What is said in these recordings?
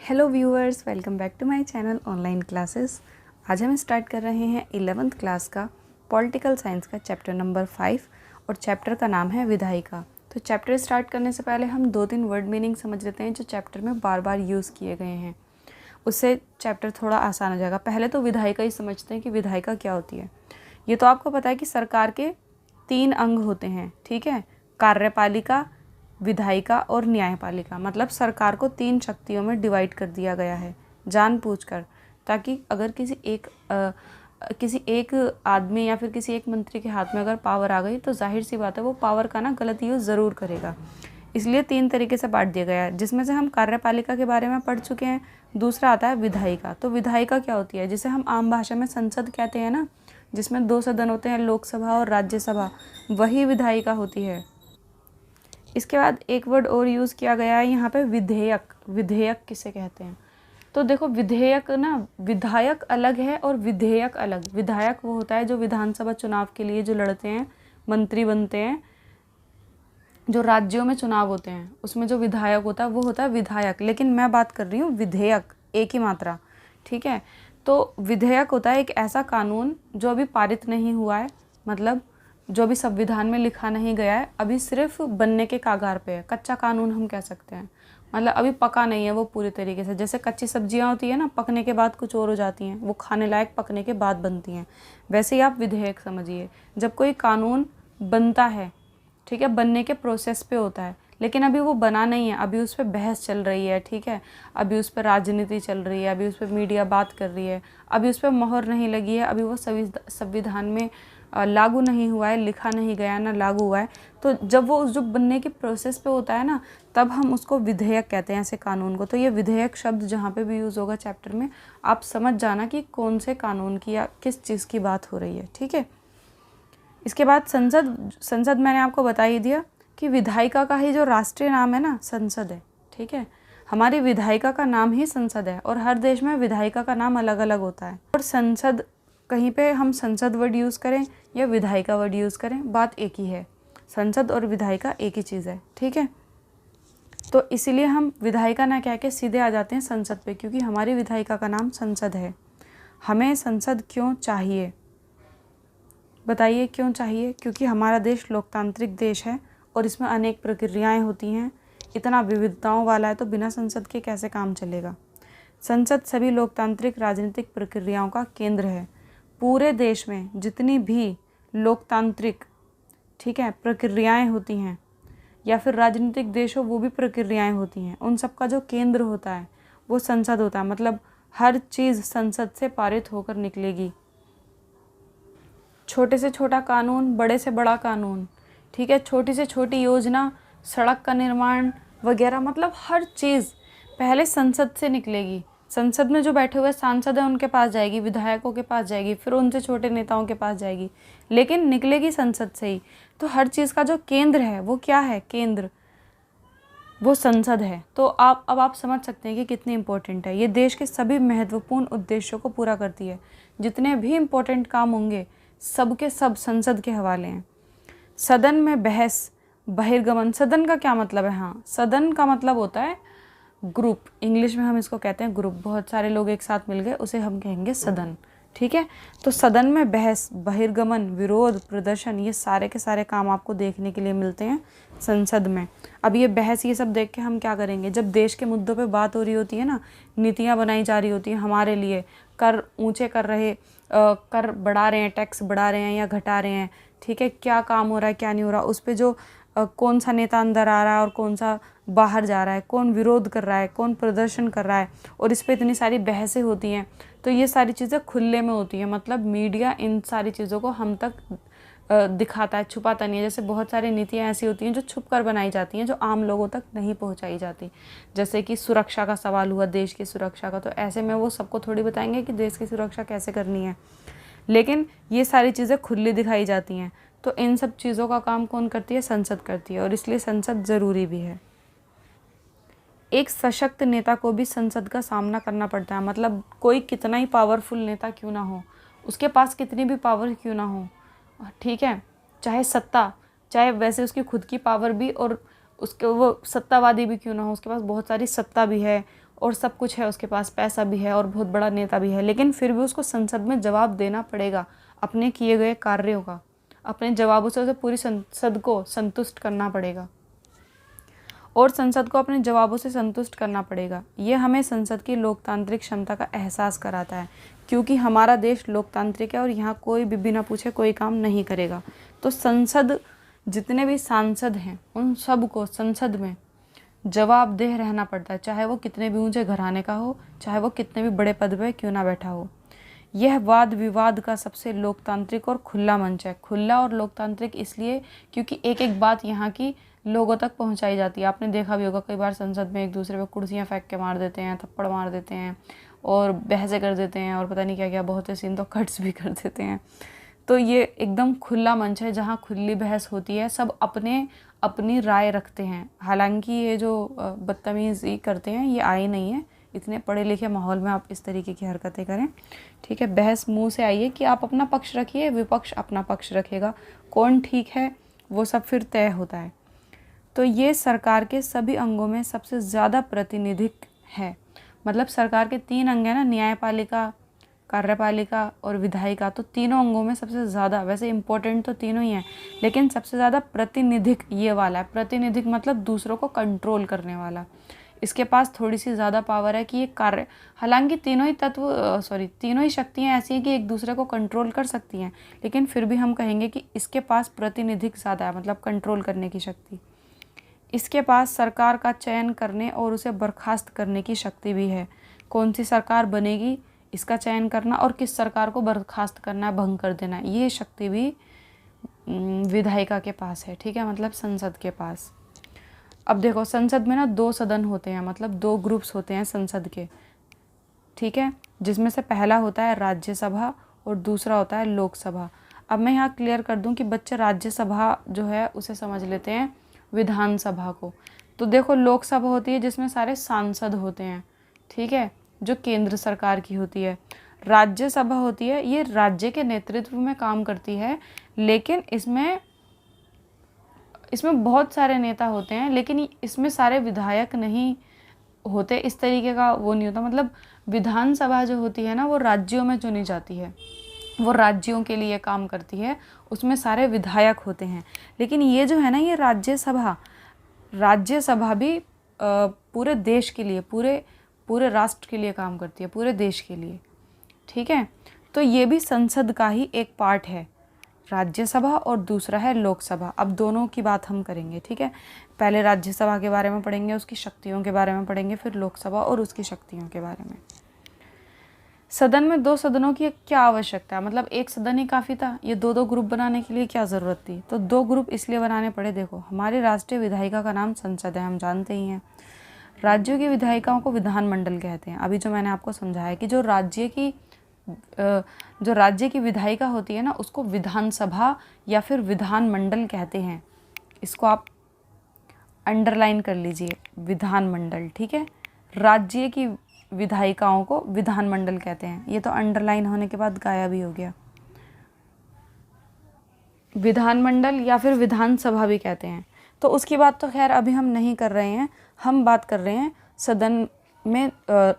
Hello viewers, welcome back to my channel online classes. आज हम start कर रहे हैं 11th क्लास का पॉलिटिकल साइंस का चैप्टर नंबर 5 और चैप्टर का नाम है विधायिका। तो चैप्टर स्टार्ट करने से पहले हम 2-3 वर्ड मीनिंग समझ लेते हैं जो चैप्टर में बार बार यूज़ किए गए हैं, उससे चैप्टर थोड़ा आसान हो जाएगा। पहले तो विधायिका ही समझते हैं कि विधायिका क्या होती है। ये तो आपको पता है कि सरकार के 3 अंग होते हैं, ठीक है। कार्यपालिका, विधायिका और न्यायपालिका, मतलब सरकार को 3 शक्तियों में डिवाइड कर दिया गया है जानबूझकर, ताकि अगर किसी एक आदमी या फिर किसी एक मंत्री के हाथ में अगर पावर आ गई तो जाहिर सी बात है वो पावर का ना गलत यूज़ ज़रूर करेगा। इसलिए 3 तरीके से बांट दिया गया है, जिसमें से हम कार्यपालिका के बारे में पढ़ चुके हैं। दूसरा आता है विधायिका। तो विधायिका क्या होती है, जिसे हम आम भाषा में संसद कहते हैं ना, जिसमें 2 सदन होते हैं, लोकसभा और राज्यसभा, वही विधायिका होती है। इसके बाद एक वर्ड और यूज़ किया गया है यहाँ पे, विधेयक। विधेयक किसे कहते हैं? तो देखो, विधेयक ना, विधायक अलग है और विधेयक अलग। विधायक वो होता है जो विधानसभा चुनाव के लिए जो लड़ते हैं, मंत्री बनते हैं, जो राज्यों में चुनाव होते हैं उसमें जो विधायक होता है वो होता है विधायक। लेकिन मैं बात कर रही हूँ विधेयक, एक ही मात्रा, ठीक है। तो विधेयक होता है एक ऐसा कानून जो अभी पारित नहीं हुआ है, मतलब जो भी संविधान में लिखा नहीं गया है, अभी सिर्फ बनने के कागार पे है। कच्चा कानून हम कह सकते हैं, मतलब अभी पका नहीं है वो पूरी तरीके से। जैसे कच्ची सब्जियां होती है ना, पकने के बाद कुछ और हो जाती हैं, वो खाने लायक पकने के बाद बनती हैं, वैसे ही आप विधेयक समझिए। जब कोई कानून बनता है, ठीक है, बनने के प्रोसेस पे होता है, लेकिन अभी वो बना नहीं है, अभी उस पर बहस चल रही है, ठीक है, अभी उस पर राजनीति चल रही है, अभी उस पर मीडिया बात कर रही है, अभी उस पर मोहर नहीं लगी है, अभी वो संविधान में लागू नहीं हुआ है, लिखा नहीं गया ना लागू हुआ है। तो जब वो जो बनने के प्रोसेस पे होता है ना, तब हम उसको विधेयक कहते हैं, ऐसे कानून को। तो ये विधेयक शब्द जहाँ पे भी यूज़ होगा चैप्टर में, आप समझ जाना कि कौन से कानून की या किस चीज़ की बात हो रही है, ठीक है। इसके बाद संसद मैंने आपको बता ही दिया कि विधायिका का ही जो राष्ट्रीय नाम है ना, संसद है, ठीक है। हमारी विधायिका का नाम ही संसद है और हर देश में विधायिका का नाम अलग अलग होता है। और संसद, कहीं पे हम संसद वर्ड यूज़ करें या विधायिका वर्ड यूज़ करें, बात एक ही है। संसद और विधायिका एक ही चीज़ है, ठीक है। तो इसीलिए हम विधायिका ना कह के सीधे आ जाते हैं संसद पे, क्योंकि हमारी विधायिका का नाम संसद है। हमें संसद क्यों चाहिए, बताइए क्यों चाहिए? क्योंकि हमारा देश लोकतांत्रिक देश है और इसमें अनेक प्रक्रियाएं होती हैं, इतना विविधताओं वाला है, तो बिना संसद के कैसे काम चलेगा। संसद सभी लोकतांत्रिक राजनीतिक प्रक्रियाओं का केंद्र है। पूरे देश में जितनी भी लोकतांत्रिक, ठीक है, प्रक्रियाएं होती हैं, या फिर राजनीतिक देश हो वो भी प्रक्रियाएं होती हैं, उन सब का जो केंद्र होता है वो संसद होता है। मतलब हर चीज़ संसद से पारित होकर निकलेगी। छोटे से छोटा कानून, बड़े से बड़ा कानून, ठीक है, छोटी से छोटी योजना, सड़क का निर्माण वगैरह, मतलब हर चीज़ पहले संसद से निकलेगी। संसद में जो बैठे हुए सांसद हैं उनके पास जाएगी, विधायकों के पास जाएगी, फिर उनसे छोटे नेताओं के पास जाएगी, लेकिन निकलेगी संसद से ही। तो हर चीज़ का जो केंद्र है वो क्या है? केंद्र, वो संसद है। तो अब आप समझ सकते हैं कि कितनी इम्पोर्टेंट है। ये देश के सभी महत्वपूर्ण उद्देश्यों को पूरा करती है। जितने भी इम्पोर्टेंट काम होंगे सबके सब संसद के हवाले हैं। सदन में बहस, बहिर्गमन। सदन का क्या मतलब है? हाँ, सदन का मतलब होता है ग्रुप, इंग्लिश में हम इसको कहते हैं ग्रुप। बहुत सारे लोग एक साथ मिल गए, उसे हम कहेंगे सदन, ठीक है। तो सदन में बहस, बहिर्गमन, विरोध, प्रदर्शन, ये सारे के सारे काम आपको देखने के लिए मिलते हैं संसद में। अब ये बहस, ये सब देख के हम क्या करेंगे? जब देश के मुद्दों पे बात हो रही होती है ना, नीतियाँ बनाई जा रही होती हैं हमारे लिए, कर ऊँचे कर रहे, कर बढ़ा रहे हैं, टैक्स बढ़ा रहे हैं या घटा रहे हैं, ठीक है, क्या काम हो रहा है क्या नहीं हो रहा, उस पर जो कौन सा नेता अंदर आ रहा है और कौन सा बाहर जा रहा है, कौन विरोध कर रहा है, कौन प्रदर्शन कर रहा है, और इस पे इतनी सारी बहसें होती हैं। तो ये सारी चीज़ें खुले में होती हैं, मतलब मीडिया इन सारी चीज़ों को हम तक दिखाता है, छुपाता नहीं है। जैसे बहुत सारी नीतियाँ ऐसी होती हैं जो छुप कर बनाई जाती हैं, जो आम लोगों तक नहीं पहुँचाई जाती। जैसे कि सुरक्षा का सवाल हुआ, देश की सुरक्षा का, तो ऐसे में वो सबको थोड़ी बताएंगे कि देश की सुरक्षा कैसे करनी है, लेकिन ये सारी चीज़ें खुली दिखाई जाती हैं। तो इन सब चीज़ों का काम कौन करती है? संसद करती है, और इसलिए संसद ज़रूरी भी है। एक सशक्त नेता को भी संसद का सामना करना पड़ता है। मतलब कोई कितना ही पावरफुल नेता क्यों ना हो, उसके पास कितनी भी पावर क्यों ना हो, ठीक है, चाहे सत्ता, चाहे वैसे उसकी खुद की पावर भी और उसके वो सत्तावादी भी क्यों ना हो, उसके पास बहुत सारी सत्ता भी है और सब कुछ है, उसके पास पैसा भी है और बहुत बड़ा नेता भी है, लेकिन फिर भी उसको संसद में जवाब देना पड़ेगा अपने किए गए कार्यों का। अपने जवाबों से उसे पूरी संसद को संतुष्ट करना पड़ेगा और संसद को अपने जवाबों से संतुष्ट करना पड़ेगा। ये हमें संसद की लोकतांत्रिक क्षमता का एहसास कराता है, क्योंकि हमारा देश लोकतांत्रिक है और यहाँ कोई भी बिना पूछे कोई काम नहीं करेगा। तो संसद, जितने भी सांसद हैं उन सब को संसद में जवाबदेह रहना पड़ता है, चाहे वो कितने भी ऊंचे घराने का हो, चाहे वो कितने भी बड़े पद पे क्यों ना बैठा हो। यह वाद विवाद का सबसे लोकतांत्रिक और खुला मंच है। खुला और लोकतांत्रिक इसलिए क्योंकि एक एक बात यहाँ की लोगों तक पहुँचाई जाती है। आपने देखा भी होगा, कई बार संसद में एक दूसरे पे कुर्सियाँ फेंक के मार देते हैं, थप्पड़ मार देते हैं और बहसें कर देते हैं और पता नहीं क्या क्या, बहुत से सीन तो कट्स भी कर देते हैं। तो ये एकदम खुला मंच है जहाँ खुली बहस होती है, सब अपनी राय रखते हैं। हालांकि ये जो बदतमीज़ी करते हैं ये आई नहीं है, इतने पढ़े लिखे माहौल में आप इस तरीके की हरकतें करें, ठीक है। बहस मुंह से आई है कि आप अपना पक्ष रखिए, विपक्ष अपना पक्ष रखेगा, कौन ठीक है वो सब फिर तय होता है। तो ये सरकार के सभी अंगों में सबसे ज़्यादा प्रातिनिधिक है। मतलब सरकार के 3 अंग हैं ना, न्यायपालिका, कार्यपालिका और विधायिका। तो तीनों अंगों में सबसे ज़्यादा, वैसे इम्पोर्टेंट तो तीनों ही हैं, लेकिन सबसे ज़्यादा प्रातिनिधिक ये वाला है। प्रातिनिधिक मतलब दूसरों को कंट्रोल करने वाला। इसके पास थोड़ी सी ज़्यादा पावर है कि ये कार्य, हालांकि तीनों ही शक्तियाँ ऐसी हैं कि एक दूसरे को कंट्रोल कर सकती हैं, लेकिन फिर भी हम कहेंगे कि इसके पास प्रातिनिधिक ज़्यादा है, मतलब कंट्रोल करने की शक्ति। इसके पास सरकार का चयन करने और उसे बर्खास्त करने की शक्ति भी है। कौन सी सरकार बनेगी इसका चयन करना और किस सरकार को बर्खास्त करना है, भंग कर देना है, ये शक्ति भी विधायिका के पास है, ठीक है, मतलब संसद के पास। अब देखो, संसद में ना 2 सदन होते हैं, मतलब 2 ग्रुप्स होते हैं संसद के, ठीक है, जिसमें से पहला होता है राज्यसभा और दूसरा होता है लोकसभा। अब मैं यहाँ क्लियर कर दूँ कि बच्चे राज्यसभा जो है उसे समझ लेते हैं विधानसभा को। तो देखो, लोकसभा होती है जिसमें सारे सांसद होते हैं, ठीक है, जो केंद्र सरकार की होती है। राज्यसभा होती है, ये राज्य के नेतृत्व में काम करती है, लेकिन इसमें बहुत सारे नेता होते हैं, लेकिन इसमें सारे विधायक नहीं होते, इस तरीके का वो नहीं होता। मतलब विधानसभा जो होती है ना, वो राज्यों में चुनी जाती है, वो राज्यों के लिए काम करती है, उसमें सारे विधायक होते हैं। लेकिन ये जो है ना, ये राज्यसभा भी पूरे देश के लिए, पूरे राष्ट्र के लिए काम करती है, पूरे देश के लिए, ठीक है। तो ये भी संसद का ही एक पार्ट है, राज्यसभा, और दूसरा है लोकसभा। अब दोनों की बात हम करेंगे, ठीक है। पहले राज्यसभा के बारे में पढ़ेंगे, उसकी शक्तियों के बारे में पढ़ेंगे, फिर लोकसभा और उसकी शक्तियों के बारे में। सदन में 2 सदनों की क्या आवश्यकता है, मतलब एक सदन ही काफ़ी था, ये 2 ग्रुप बनाने के लिए क्या ज़रूरत थी? तो 2 ग्रुप इसलिए बनाने पड़े। देखो, हमारी राष्ट्रीय विधायिका का नाम संसद है, हम जानते ही हैं। राज्यों की विधायिकाओं को विधानमंडल कहते हैं। अभी जो मैंने आपको समझाया कि जो राज्य की विधायिका होती है ना, उसको विधानसभा या फिर विधानमंडल कहते हैं। इसको आप अंडरलाइन कर लीजिए, विधानमंडल, ठीक है। राज्य की विधायिकाओं को विधानमंडल कहते हैं। ये तो अंडरलाइन होने के बाद गायब ही हो गया। विधानमंडल या फिर विधानसभा भी कहते हैं। तो उसकी बात तो खैर अभी हम नहीं कर रहे हैं, हम बात कर रहे हैं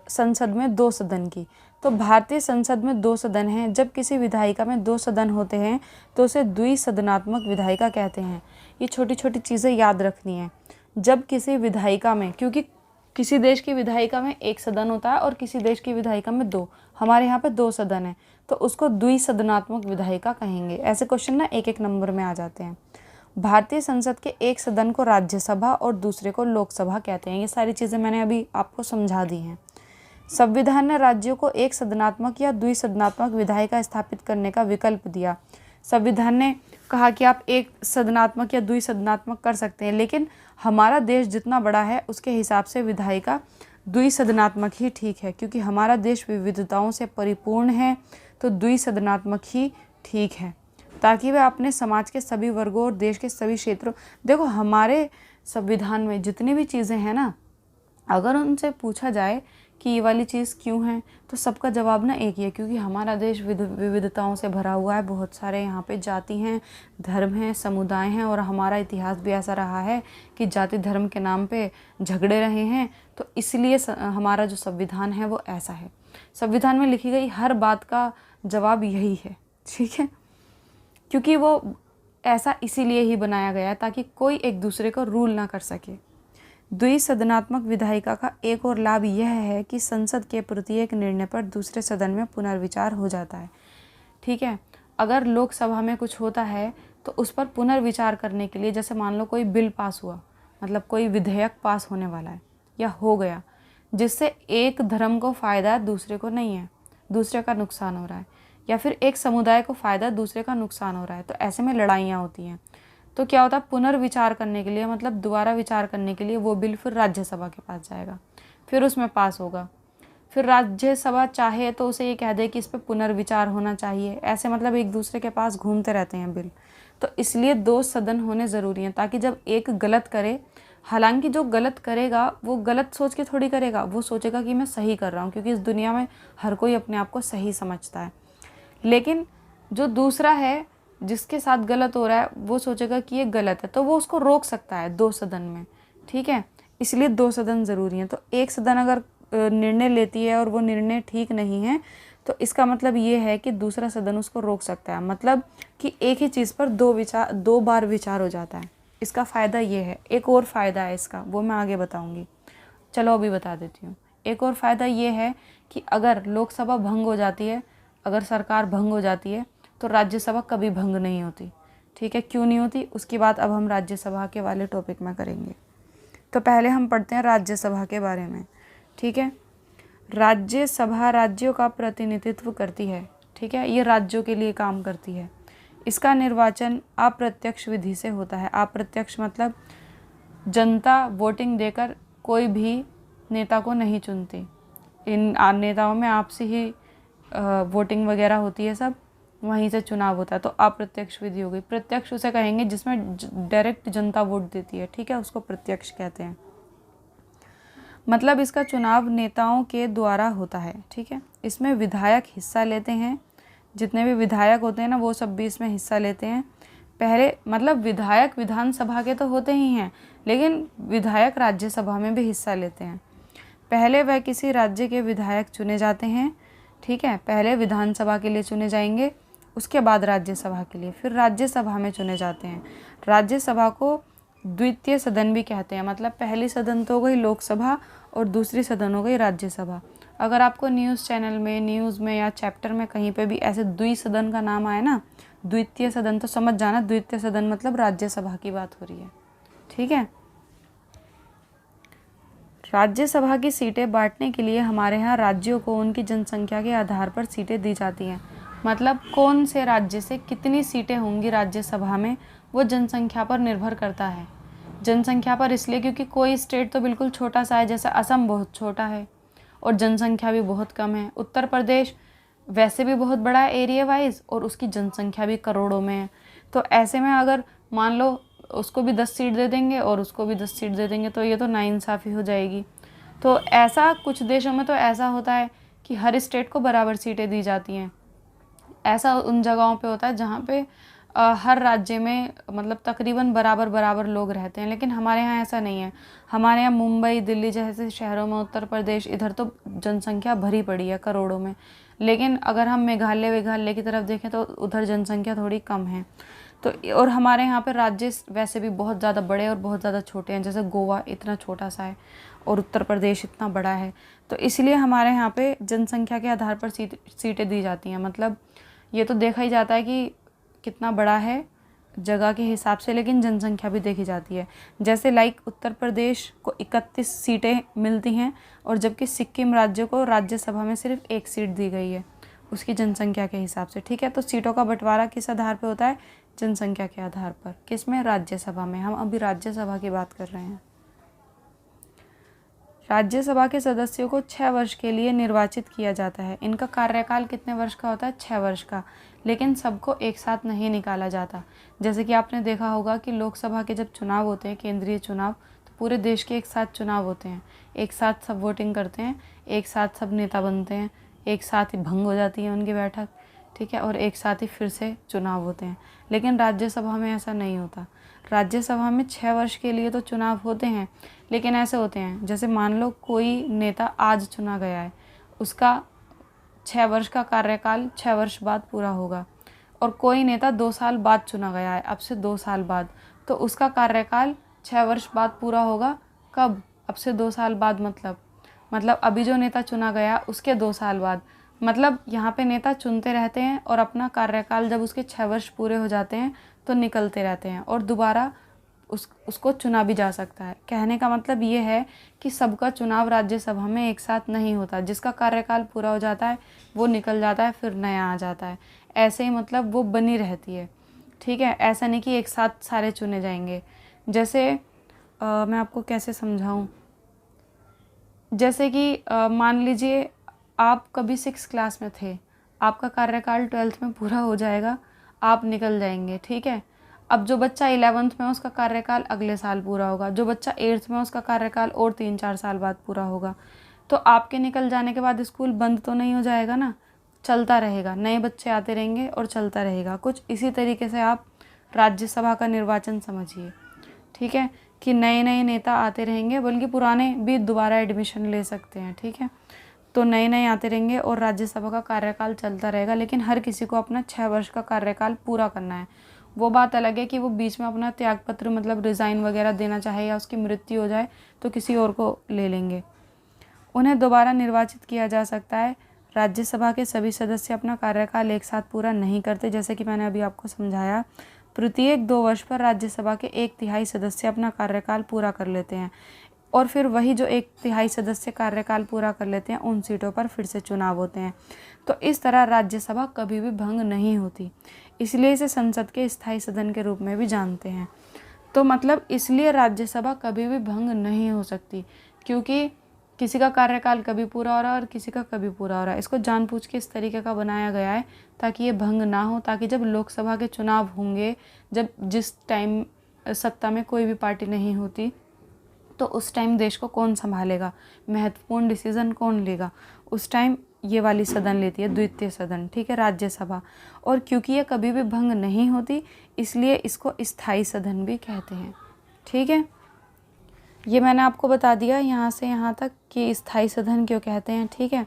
संसद में 2 सदन की। तो भारतीय संसद में 2 सदन हैं। जब किसी विधायिका में 2 सदन होते हैं तो उसे द्विसदनात्मक विधायिका कहते हैं। ये छोटी छोटी चीज़ें याद रखनी है। जब किसी विधायिका में, क्योंकि किसी देश की विधायिका में 1 सदन होता है और किसी देश की विधायिका में 2, हमारे यहाँ पे 2 सदन है, तो उसको द्विसदनात्मक विधायिका कहेंगे। ऐसे क्वेश्चन ना 1-1 नंबर में आ जाते हैं। भारतीय संसद के एक सदन को राज्यसभा और दूसरे को लोकसभा कहते हैं। ये सारी चीज़ें मैंने अभी आपको समझा दी हैं। संविधान ने राज्यों को एक सदनात्मक या द्विसदनात्मक विधायिका स्थापित करने का विकल्प दिया। संविधान ने कहा कि आप एक सदनात्मक या द्विसदनात्मक कर सकते हैं, लेकिन हमारा देश जितना बड़ा है उसके हिसाब से विधायिका द्विसदनात्मक ही ठीक है, क्योंकि हमारा देश विविधताओं से परिपूर्ण है। तो द्विसदनात्मक ही ठीक है, ताकि वह अपने समाज के सभी वर्गों और देश के सभी क्षेत्रों, देखो हमारे संविधान में जितनी भी चीज़ें हैं ना, अगर उनसे पूछा जाए कि ये वाली चीज़ क्यों है, तो सबका जवाब ना एक ही है, क्योंकि हमारा देश विविधताओं से भरा हुआ है। बहुत सारे यहाँ पे जाति हैं, धर्म हैं, समुदाय हैं, और हमारा इतिहास भी ऐसा रहा है कि जाति धर्म के नाम पे झगड़े रहे हैं। तो इसलिए हमारा जो संविधान है वो ऐसा है। संविधान में लिखी गई हर बात का जवाब यही है, ठीक है, क्योंकि वो ऐसा इसीलिए ही बनाया गया है ताकि कोई एक दूसरे को रूल ना कर सके। द्विसदनात्मक विधायिका का एक और लाभ यह है कि संसद के प्रत्येक निर्णय पर दूसरे सदन में पुनर्विचार हो जाता है, ठीक है। अगर लोकसभा में कुछ होता है तो उस पर पुनर्विचार करने के लिए, जैसे मान लो कोई बिल पास हुआ, मतलब कोई विधेयक पास होने वाला है या हो गया, जिससे एक धर्म को फ़ायदा है, दूसरे को नहीं है, दूसरे का नुकसान हो रहा है, या फिर एक समुदाय को फ़ायदा, दूसरे का नुकसान हो रहा है, तो ऐसे में लड़ाइयाँ होती हैं। तो क्या होता है, पुनर्विचार करने के लिए, मतलब दोबारा विचार करने के लिए वो बिल फिर राज्यसभा के पास जाएगा, फिर उसमें पास होगा, फिर राज्यसभा चाहे तो उसे ये कह दे कि इस पर पुनर्विचार होना चाहिए। ऐसे मतलब एक दूसरे के पास घूमते रहते हैं बिल। तो इसलिए 2 सदन होने ज़रूरी हैं, ताकि जब एक गलत करे, हालांकि जो गलत करेगा वो गलत सोच के थोड़ी करेगा, वो सोचेगा कि मैं सही कर रहा हूँ, क्योंकि इस दुनिया में हर कोई अपने आप को सही समझता है। लेकिन जो दूसरा है जिसके साथ गलत हो रहा है, वो सोचेगा कि ये गलत है, तो वो उसको रोक सकता है 2 सदन में, ठीक है। इसलिए 2 सदन ज़रूरी हैं। तो एक सदन अगर निर्णय लेती है और वो निर्णय ठीक नहीं है, तो इसका मतलब ये है कि दूसरा सदन उसको रोक सकता है, मतलब कि एक ही चीज़ पर 2 बार विचार हो जाता है। इसका फ़ायदा ये है। एक और फ़ायदा है इसका, वो मैं आगे बताऊँगी, चलो अभी बता देती हूँ। एक और फ़ायदा ये है कि अगर लोकसभा भंग हो जाती है, अगर सरकार भंग हो जाती है, तो राज्यसभा कभी भंग नहीं होती, ठीक है। क्यों नहीं होती, उसकी बात अब हम राज्यसभा के वाले टॉपिक में करेंगे। तो पहले हम पढ़ते हैं राज्यसभा के बारे में, ठीक है। राज्यसभा राज्यों का प्रतिनिधित्व करती है, ठीक है, ये राज्यों के लिए काम करती है। इसका निर्वाचन अप्रत्यक्ष विधि से होता है। अप्रत्यक्ष मतलब जनता वोटिंग देकर कोई भी नेता को नहीं चुनती। इन नेताओं में आपसे ही वोटिंग वगैरह होती है, सब वहीं से चुनाव होता है। तो अप्रत्यक्ष विधि हो गई। प्रत्यक्ष उसे कहेंगे जिसमें डायरेक्ट जनता वोट देती है, ठीक है, उसको प्रत्यक्ष कहते हैं। मतलब इसका चुनाव नेताओं के द्वारा होता है, ठीक है। इसमें विधायक हिस्सा लेते हैं, जितने भी विधायक होते हैं ना, वो सब भी इसमें हिस्सा लेते हैं। पहले मतलब विधायक विधानसभा के तो होते ही हैं, लेकिन विधायक राज्यसभा में भी हिस्सा लेते हैं। पहले वह किसी राज्य के विधायक चुने जाते हैं, ठीक है। पहले विधानसभा के लिए चुने जाएंगे, उसके बाद राज्यसभा के लिए, फिर राज्यसभा में चुने जाते हैं। राज्यसभा को द्वितीय सदन भी कहते हैं, मतलब पहली सदन तो हो गई लोकसभा और दूसरी सदन हो गई राज्यसभा। अगर आपको न्यूज़ चैनल में, न्यूज़ में या चैप्टर में कहीं पे भी ऐसे द्विसदन का नाम आए ना, द्वितीय सदन, तो समझ जाना द्वितीय सदन मतलब राज्यसभा की बात हो रही है, ठीक है। राज्यसभा की सीटें बांटने के लिए हमारे यहाँ राज्यों को उनकी जनसंख्या के आधार पर सीटें दी जाती हैं। मतलब कौन से राज्य से कितनी सीटें होंगी राज्यसभा में, वो जनसंख्या पर निर्भर करता है। जनसंख्या पर इसलिए क्योंकि कोई स्टेट तो बिल्कुल छोटा सा है, जैसे असम बहुत छोटा है और जनसंख्या भी बहुत कम है। उत्तर प्रदेश वैसे भी बहुत बड़ा है एरिया वाइज, और उसकी जनसंख्या भी करोड़ों में है। तो ऐसे में अगर मान लो उसको भी 10 सीट दे देंगे और उसको भी 10 सीट दे देंगे, तो ये तो नाइंसाफ़ी हो जाएगी। तो ऐसा कुछ देशों में तो ऐसा होता है कि हर स्टेट को बराबर सीटें दी जाती हैं। ऐसा उन जगहों पे होता है जहाँ पे हर राज्य में मतलब तकरीबन बराबर बराबर लोग रहते हैं, लेकिन हमारे यहाँ ऐसा नहीं है। हमारे यहाँ मुंबई, दिल्ली जैसे शहरों में, उत्तर प्रदेश, इधर तो जनसंख्या भरी पड़ी है करोड़ों में। लेकिन अगर हम मेघालय की तरफ देखें तो उधर जनसंख्या थोड़ी कम है। तो और हमारे यहाँ पे राज्य वैसे भी बहुत ज़्यादा बड़े और बहुत ज़्यादा छोटे हैं, जैसे गोवा इतना छोटा सा है और उत्तर प्रदेश इतना बड़ा है। तो इसलिए हमारे यहाँ पे जनसंख्या के आधार पर सीटें दी जाती हैं। मतलब ये तो देखा ही जाता है कि कितना बड़ा है जगह के हिसाब से, लेकिन जनसंख्या भी देखी जाती है। जैसे लाइक उत्तर प्रदेश को 31 सीटें मिलती हैं, और जबकि सिक्किम राज्य को राज्यसभा में सिर्फ 1 सीट दी गई है उसकी जनसंख्या के हिसाब से, ठीक है। तो सीटों का बंटवारा किस आधार पर होता है, जनसंख्या के आधार पर। किसमें, राज्यसभा में। हम अभी राज्यसभा की बात कर रहे हैं। राज्यसभा के सदस्यों को 6 वर्ष के लिए निर्वाचित किया जाता है। इनका कार्यकाल कितने वर्ष का होता है, 6 वर्ष का। लेकिन सबको एक साथ नहीं निकाला जाता। जैसे कि आपने देखा होगा कि लोकसभा के जब चुनाव होते हैं, केंद्रीय चुनाव, तो पूरे देश के एक साथ चुनाव होते हैं, एक साथ सब वोटिंग करते हैं, एक साथ सब नेता बनते हैं, एक साथ ही भंग हो जाती है उनकी बैठक, ठीक है, और एक साथ ही फिर से चुनाव होते हैं। लेकिन राज्यसभा में ऐसा नहीं होता। राज्यसभा में 6 वर्ष के लिए तो चुनाव होते हैं, लेकिन ऐसे होते हैं जैसे मान लो कोई नेता आज चुना गया है, उसका 6 वर्ष का कार्यकाल 6 वर्ष बाद पूरा होगा, और कोई नेता 2 साल बाद चुना गया है, अब से 2 साल बाद, तो उसका कार्यकाल 6 वर्ष बाद पूरा होगा। कब? अब से 2 साल बाद, मतलब अभी जो नेता चुना गया उसके 2 साल बाद। मतलब यहाँ पे नेता चुनते रहते हैं और अपना कार्यकाल जब उसके 6 वर्ष पूरे हो जाते हैं तो निकलते रहते हैं, और दोबारा उसको चुना भी जा सकता है। कहने का मतलब ये है कि सबका चुनाव राज्यसभा में एक साथ नहीं होता। जिसका कार्यकाल पूरा हो जाता है वो निकल जाता है, फिर नया आ जाता है। ऐसे ही मतलब वो बनी रहती है, ठीक है। ऐसा नहीं कि एक साथ सारे चुने जाएंगे। जैसे मैं आपको कैसे समझाऊं, जैसे कि मान लीजिए आप कभी 6 क्लास में थे, आपका कार्यकाल 12th में पूरा हो जाएगा, आप निकल जाएंगे, ठीक है। अब जो बच्चा 11th में उसका कार्यकाल अगले साल पूरा होगा, जो बच्चा 8th में उसका कार्यकाल और 3-4 साल बाद पूरा होगा। तो आपके निकल जाने के बाद स्कूल बंद तो नहीं हो जाएगा ना, चलता रहेगा, नए बच्चे आते रहेंगे और चलता रहेगा। कुछ इसी तरीके से आप राज्यसभा का निर्वाचन समझिए, ठीक है, कि नए नए नेता आते रहेंगे, बल्कि पुराने भी दोबारा एडमिशन ले सकते हैं, ठीक है। तो नए नए आते रहेंगे और राज्यसभा का कार्यकाल चलता रहेगा, लेकिन हर किसी को अपना 6 वर्ष का कार्यकाल पूरा करना है। वो बात अलग है कि वो बीच में अपना त्यागपत्र मतलब रिज़ाइन वगैरह देना चाहे या उसकी मृत्यु हो जाए तो किसी और को ले लेंगे। उन्हें दोबारा निर्वाचित किया जा सकता है। राज्यसभा के सभी सदस्य अपना कार्यकाल एक साथ पूरा नहीं करते, जैसे कि मैंने अभी आपको समझाया। प्रत्येक 2 वर्ष पर राज्यसभा के 1/3 सदस्य अपना कार्यकाल पूरा कर लेते हैं, और फिर वही जो 1/3 सदस्य कार्यकाल पूरा कर लेते हैं उन सीटों पर फिर से चुनाव होते हैं। तो इस तरह राज्यसभा कभी भी भंग नहीं होती, इसलिए इसे संसद के स्थायी सदन के रूप में भी जानते हैं। तो मतलब इसलिए राज्यसभा कभी भी भंग नहीं हो सकती, क्योंकि किसी का कार्यकाल कभी पूरा हो रहा है और किसी का कभी पूरा हो रहा है। इसको जानबूझ के इस तरीके का बनाया गया है ताकि ये भंग ना हो, ताकि जब लोकसभा के चुनाव होंगे, जब जिस टाइम सत्ता में कोई भी पार्टी नहीं होती, तो उस टाइम देश को कौन संभालेगा, महत्वपूर्ण डिसीजन कौन लेगा, उस टाइम ये वाली सदन लेती है, द्वितीय सदन, ठीक है, राज्यसभा। और क्योंकि ये कभी भी भंग नहीं होती, इसलिए इसको स्थायी सदन भी कहते हैं, ठीक है। ये मैंने आपको बता दिया यहाँ से यहाँ तक कि स्थायी सदन क्यों कहते हैं, ठीक है।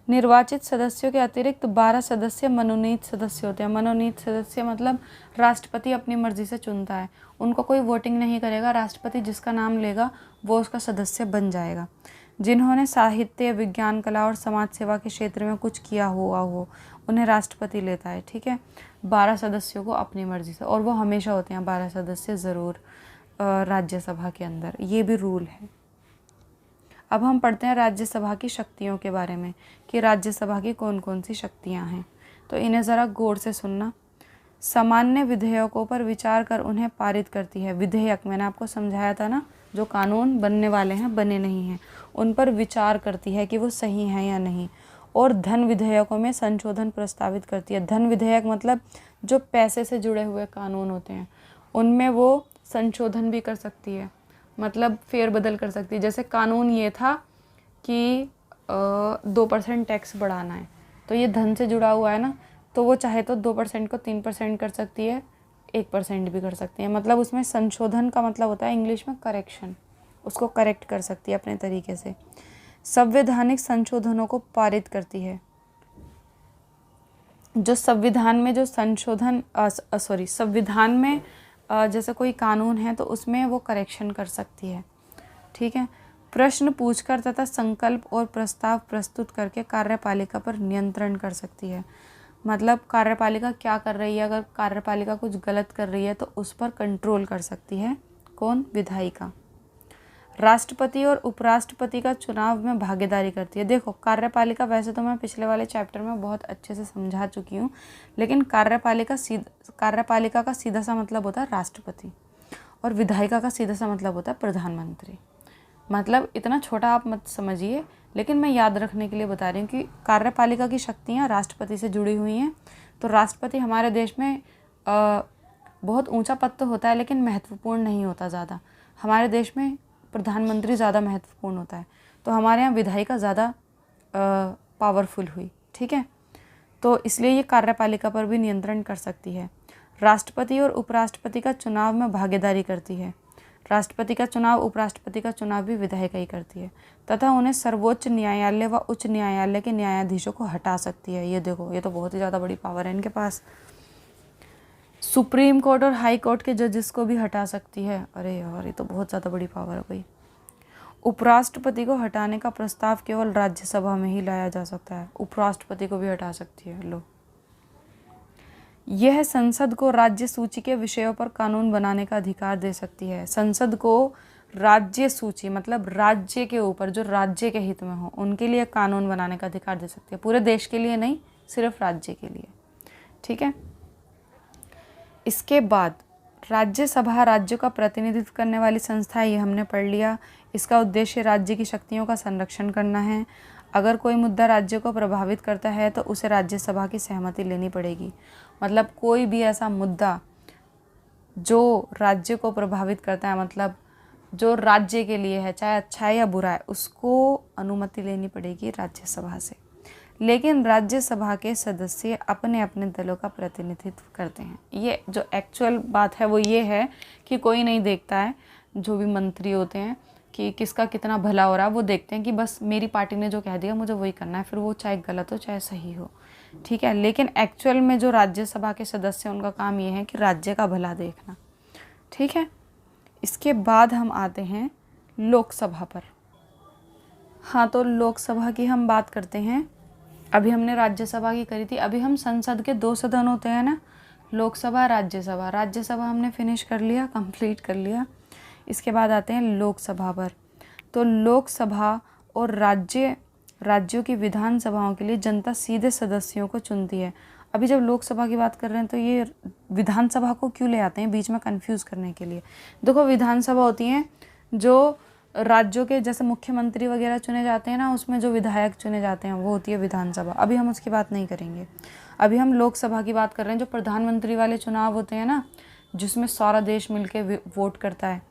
निर्वाचित सदस्यों के अतिरिक्त 12 सदस्य मनोनीत सदस्य होते हैं। मनोनीत सदस्य मतलब राष्ट्रपति अपनी मर्जी से चुनता है, उनको कोई वोटिंग नहीं करेगा, राष्ट्रपति जिसका नाम लेगा वो उसका सदस्य बन जाएगा। जिन्होंने साहित्य, विज्ञान, कला और समाज सेवा के क्षेत्र में कुछ किया हुआ हो, उन्हें राष्ट्रपति लेता है, ठीक है। 12 सदस्यों को अपनी मर्जी से, और वो हमेशा होते हैं 12 सदस्य ज़रूर राज्यसभा के अंदर, ये भी रूल है। अब हम पढ़ते हैं राज्यसभा की शक्तियों के बारे में कि राज्यसभा की कौन कौन सी शक्तियां हैं, तो इन्हें ज़रा गौर से सुनना। सामान्य विधेयकों पर विचार कर उन्हें पारित करती है। विधेयक मैंने आपको समझाया था ना, जो कानून बनने वाले हैं, बने नहीं हैं, उन पर विचार करती है कि वो सही हैं या नहीं। और धन विधेयकों में संशोधन प्रस्तावित करती है। धन विधेयक मतलब जो पैसे से जुड़े हुए कानून होते हैं, उनमें वो संशोधन भी कर सकती है, मतलब फेरबदल कर सकती है। जैसे कानून ये था कि 2% टैक्स बढ़ाना है, तो ये धन से जुड़ा हुआ है ना, तो वो चाहे तो 2% को 3% कर सकती है, 1% भी कर सकती है। मतलब उसमें संशोधन का मतलब होता है इंग्लिश में करेक्शन, उसको करेक्ट कर सकती है अपने तरीके से। संवैधानिक संशोधनों को पारित करती है। जो संविधान में जो संशोधन संविधान में जैसे कोई कानून है तो उसमें वो करेक्शन कर सकती है, ठीक है। प्रश्न पूछकर तथा संकल्प और प्रस्ताव प्रस्तुत करके कार्यपालिका पर नियंत्रण कर सकती है। मतलब कार्यपालिका क्या कर रही है, अगर कार्यपालिका कुछ गलत कर रही है तो उस पर कंट्रोल कर सकती है। कौन? विधायिका। राष्ट्रपति और उपराष्ट्रपति का चुनाव में भागीदारी करती है। देखो, कार्यपालिका वैसे तो मैं पिछले वाले चैप्टर में बहुत अच्छे से समझा चुकी हूँ, लेकिन कार्यपालिका का सीधा सा मतलब होता है राष्ट्रपति, और विधायिका का सीधा सा मतलब होता है प्रधानमंत्री। मतलब इतना छोटा आप मत समझिए, लेकिन मैं याद रखने के लिए बता रही हूँ कि कार्यपालिका की शक्तियाँ राष्ट्रपति से जुड़ी हुई हैं। तो राष्ट्रपति हमारे देश में बहुत ऊंचा पद तो होता है, लेकिन महत्वपूर्ण नहीं होता ज़्यादा। हमारे देश में प्रधानमंत्री ज़्यादा महत्वपूर्ण होता है, तो हमारे यहाँ विधायिका ज़्यादा पावरफुल हुई। ठीक है, तो इसलिए ये कार्यपालिका पर भी नियंत्रण कर सकती है। राष्ट्रपति और उपराष्ट्रपति का चुनाव में भागीदारी करती है। राष्ट्रपति का चुनाव, उपराष्ट्रपति का चुनाव भी विधायिका ही करती है, तथा उन्हें सर्वोच्च न्यायालय व उच्च न्यायालय के न्यायाधीशों को हटा सकती है। ये देखो, ये तो बहुत ही ज़्यादा बड़ी पावर है इनके पास। सुप्रीम कोर्ट और हाई कोर्ट के जजेस को भी हटा सकती है। अरे यार, ये तो बहुत ज़्यादा बड़ी पावर है भाई। उपराष्ट्रपति को हटाने का प्रस्ताव केवल राज्यसभा में ही लाया जा सकता है। उपराष्ट्रपति को भी हटा सकती है। लो, यह संसद को राज्य सूची के विषयों पर कानून बनाने का अधिकार दे सकती है। संसद को राज्य सूची मतलब राज्य के ऊपर, जो राज्य के हित में हो, उनके लिए कानून बनाने का अधिकार दे सकती है। पूरे देश के लिए नहीं, सिर्फ राज्य के लिए। ठीक है, इसके बाद राज्यसभा राज्यों का प्रतिनिधित्व करने वाली संस्था है, ये हमने पढ़ लिया। इसका उद्देश्य राज्य की शक्तियों का संरक्षण करना है। अगर कोई मुद्दा राज्य को प्रभावित करता है तो उसे राज्यसभा की सहमति लेनी पड़ेगी। मतलब कोई भी ऐसा मुद्दा जो राज्य को प्रभावित करता है, मतलब जो राज्य के लिए है, चाहे अच्छा है या बुरा है, उसको अनुमति लेनी पड़ेगी राज्यसभा से। लेकिन राज्यसभा के सदस्य अपने अपने दलों का प्रतिनिधित्व करते हैं। ये जो एक्चुअल बात है वो ये है कि कोई नहीं देखता है, जो भी मंत्री होते हैं, कि किसका कितना भला हो रहा है। वो देखते हैं कि बस मेरी पार्टी ने जो कह दिया मुझे वही करना है, फिर वो चाहे गलत हो चाहे सही हो। ठीक है, लेकिन एक्चुअल में जो राज्यसभा के सदस्य, उनका काम ये है कि राज्य का भला देखना। ठीक है, इसके बाद हम आते हैं लोकसभा पर। हाँ, तो लोकसभा की हम बात करते हैं। अभी हमने राज्यसभा की करी थी, अभी हम संसद के 2 सदन होते हैं ना, लोकसभा, राज्यसभा। राज्यसभा हमने फिनिश कर लिया, कंप्लीट कर लिया। इसके बाद आते हैं लोकसभा पर। तो लोकसभा और राज्यों की विधानसभाओं के लिए जनता सीधे सदस्यों को चुनती है। अभी जब लोकसभा की बात कर रहे हैं तो ये विधानसभा को क्यों ले आते हैं बीच में कंफ्यूज करने के लिए। देखो, विधानसभा होती हैं जो राज्यों के, जैसे मुख्यमंत्री वगैरह चुने जाते हैं ना, उसमें जो विधायक चुने जाते हैं वो होती है विधानसभा। अभी हम उसकी बात नहीं करेंगे, अभी हम लोकसभा की बात कर रहे हैं। जो प्रधानमंत्री वाले चुनाव होते हैं ना, जिसमें सारा देश मिलके वोट करता है,